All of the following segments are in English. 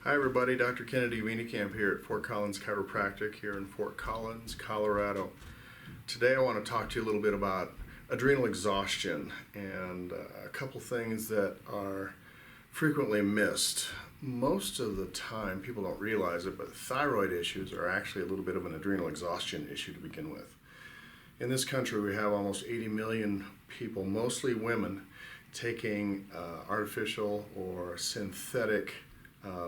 Hi everybody, Dr. Kennedy Wienicamp here at Fort Collins Chiropractic here in Fort Collins, Colorado. Today I want to talk to you a little bit about adrenal exhaustion and a couple things that are frequently missed. Most of the time people don't realize it, but thyroid issues are actually a little bit of an adrenal exhaustion issue to begin with. In this country we have almost 80 million people, mostly women, taking artificial or synthetic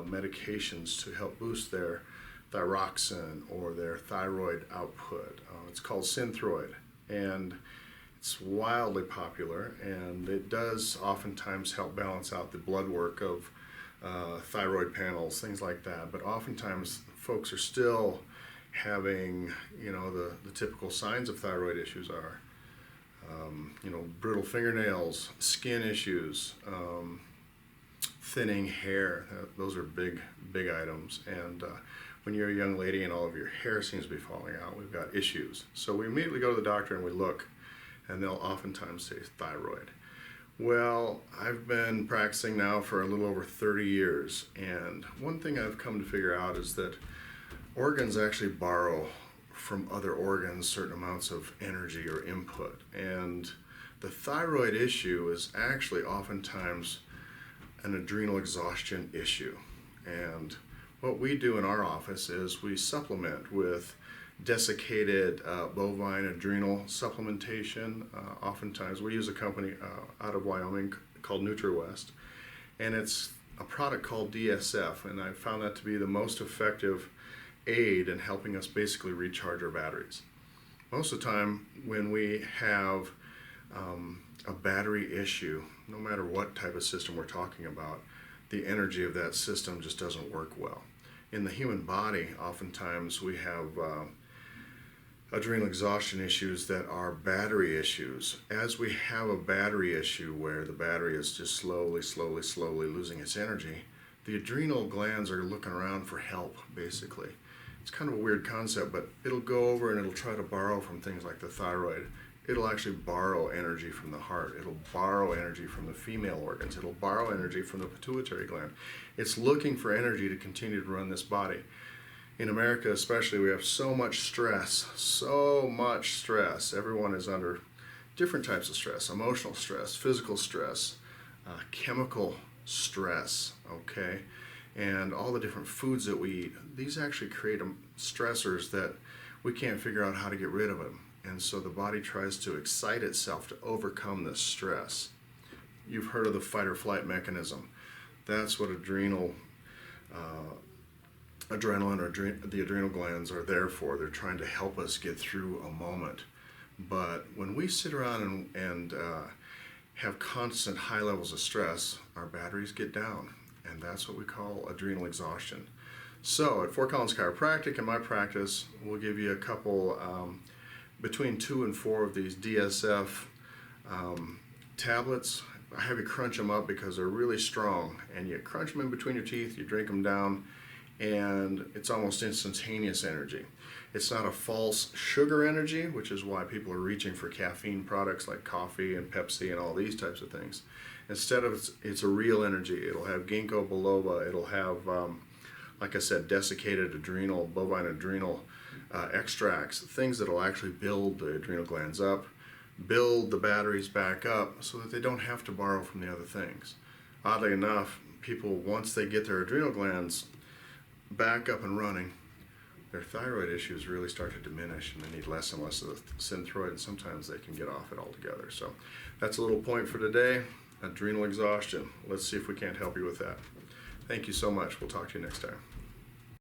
medications to help boost their thyroxine or their thyroid output. It's called Synthroid, and it's wildly popular, and it does oftentimes help balance out the blood work of thyroid panels, things like that. But oftentimes folks are still having, the typical signs of thyroid issues are, brittle fingernails, skin issues, thinning hair. Those are big items. And when you're a young lady and all of your hair seems to be falling out, we've got issues. So we immediately go to the doctor and we look, and they'll oftentimes say thyroid. Well, I've been practicing now for a little over 30 years, and one thing I've come to figure out is that organs actually borrow from other organs certain amounts of energy or input. And the thyroid issue is actually oftentimes an adrenal exhaustion issue. And what we do in our office is we supplement with desiccated bovine adrenal supplementation. Oftentimes we use a company out of Wyoming called NutriWest, and it's a product called DSF, and I found that to be the most effective aid in helping us basically recharge our batteries. Most of the time when we have a battery issue, no matter what type of system we're talking about, the energy of that system just doesn't work well. In the human body, oftentimes we have adrenal exhaustion issues that are battery issues. As we have a battery issue where the battery is just slowly losing its energy, the adrenal glands are looking around for help, basically. It's kind of a weird concept, but it'll go over and it'll try to borrow from things like the thyroid. It'll actually borrow energy from the heart. It'll borrow energy from the female organs. It'll borrow energy from the pituitary gland. It's looking for energy to continue to run this body. In America especially, we have so much stress. Everyone is under different types of stress: emotional stress, physical stress, chemical stress, okay? And all the different foods that we eat, these actually create stressors that we can't figure out how to get rid of them. And so the body tries to excite itself to overcome this stress. You've heard of the fight or flight mechanism. That's what adrenaline or the adrenal glands are there for. They're trying to help us get through a moment. But when we sit around and have constant high levels of stress, our batteries get down. And that's what we call adrenal exhaustion. So at Fort Collins Chiropractic, in my practice, we'll give you a couple between 2 and 4 of these DSF tablets. I have you crunch them up because they're really strong, and you crunch them in between your teeth, you drink them down, and it's almost instantaneous energy. It's not a false sugar energy, which is why people are reaching for caffeine products like coffee and Pepsi and all these types of things. Instead of it's a real energy. It'll have ginkgo biloba, it'll have, like I said, desiccated adrenal, bovine adrenal extracts, things that will actually build the adrenal glands up, build the batteries back up so that they don't have to borrow from the other things. Oddly enough, people, once they get their adrenal glands back up and running, their thyroid issues really start to diminish, and they need less and less of the Synthroid, and sometimes they can get off it altogether. So that's a little point for today: adrenal exhaustion. Let's see if we can't help you with that. Thank you so much. We'll talk to you next time.